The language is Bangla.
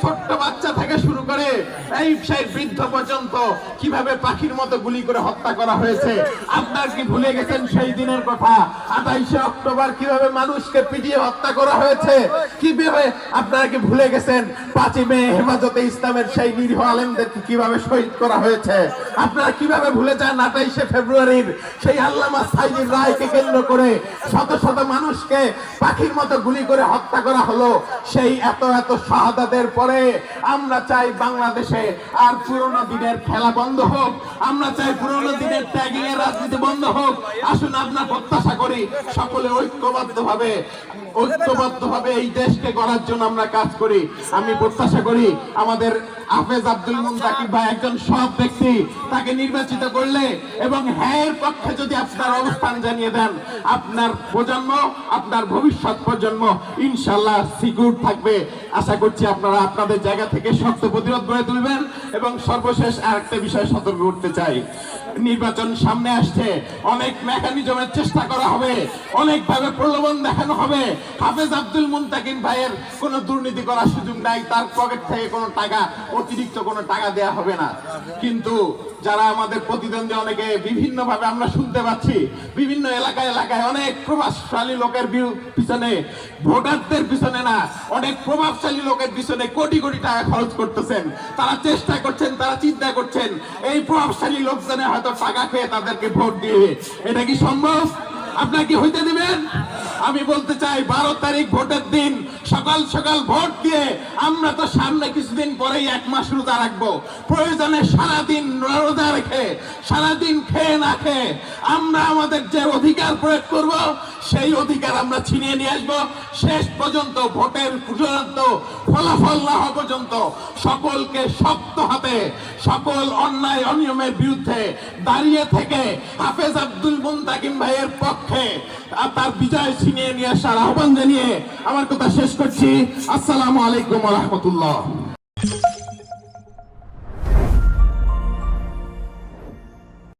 ছোট্ট বাচ্চা থেকে শুরু করে এই সেই বৃদ্ধ পর্যন্ত কিভাবে পাখির মতো গুলি করে হত্যা করা হয়েছে। আপনার কি ভুলে গেছেন সেই দিনের কথা? 28শে অক্টোবর কিভাবে মানুষকে পিটিয়ে হত্যা করা হয়েছে? কিভাবে আপনারা কি ভুলে গেছেন 5ই মে হেফাজতে ইসলামের সেই নিরীহ আলেমদেরকে কিভাবে শহীদ করা হয়েছে? আপনারা কিভাবে ভুলে যান 28শে ফেব্রুয়ারির সেই আল্লামা সাঈদীর রায়কে কেন্দ্র করে শত শত মানুষকে পাখির মতো গুলি করে হত্যা করা হলো? সেই এত এত শাহাদাতের পরে আমরা চাই বাংলাদেশে আর পুরনো দিনের খেলা বন্ধ হোক। আমরা চাই পুরনো দিনের ট্যাগিং এর রাজনীতি বন্ধ হোক। আসুন আমরা প্রত্যাশা করি সকলে ঐক্যবদ্ধভাবে এই দেশকে গড়ার জন্য আমরা কাজ করি। আমি প্রত্যাশা করি আমাদের হাফেজ আব্দুল মুন্তাকিব ভাই একজন সৎ ব্যক্তি, তাকে নির্বাচিত করলে এবং হ্যাঁ পক্ষে যদি আপনার অবস্থান জানিয়ে দেন, আপনার প্রজন্ম, আপনার ভবিষ্যৎ প্রজন্ম ইনশাআল্লাহ সিকিউর থাকবে। আশা করছি আপনারা আপনাদের জায়গা থেকে শক্ত প্রতিরোধ গড়ে তুলবেন। এবং সর্বশেষ আরেকটা বিষয় সতর্ক করতে চাই, নির্বাচন সামনে আসছে, অনেক মেকানিজমের চেষ্টা করা হবে, অনেকভাবে প্রলোভন দেখানো হবে। হাফেজ আব্দুল মুন্তাকিব ভাইয়ের কোনো দুর্নীতি করার সুযোগ নাই, তার পকেট থেকে কোনো টাকা, অতিরিক্ত কোনো টাকা দেয়া হবে না। কিন্তু যারা আমাদের প্রতিদ্বন্দ্বী, অনেকে বিভিন্ন ভাবে আমরা শুনতে পাচ্ছি বিভিন্ন এলাকায় অনেক প্রভাবশালী লোকের পিছনে, ভোটারদের পিছনে না, অনেক প্রভাবশালী লোকের পিছনে কোটি কোটি টাকা খরচ করতেছেন। তারা চেষ্টা করছেন, তারা চিন্তা করছেন এই প্রভাবশালী লোকজনে হয়তো টাকা খেয়ে তাদেরকে ভোট দিয়ে। এটা কি সম্ভব? আপনারা কি হইতে দিবেন? আমি বলতে চাই 12 তারিখ ভোটের দিন সকাল সকাল ভোট দিয়ে আমরা তো সামনে কিছুদিন পরেই 1 মাস রোজা রাখবো। প্রয়োজনে সারাদিন রোজা রেখে, সারাদিন খেয়ে না খেয়ে আমরা আমাদের যে অধিকার প্রয়োগ করব, সেই অধিকার আমরা ছিনিয়ে নিয়ে আসবো। শেষ পর্যন্ত ভোটের চূড়ান্ত ফলাফল না হওয়া পর্যন্ত সকলকে শক্ত হাতে সকল অন্যায় অনিয়মের বিরুদ্ধে দাঁড়িয়ে থেকে হাফেজ আব্দুল মুন্তাকিব ভাইয়ের পক্ষে তার বিজয় ছিনিয়ে নিয়ে আসার আহ্বান জানিয়ে আমার কথা শেষ করছি। আসসালামু আলাইকুম ওয়া রাহমাতুল্লাহ।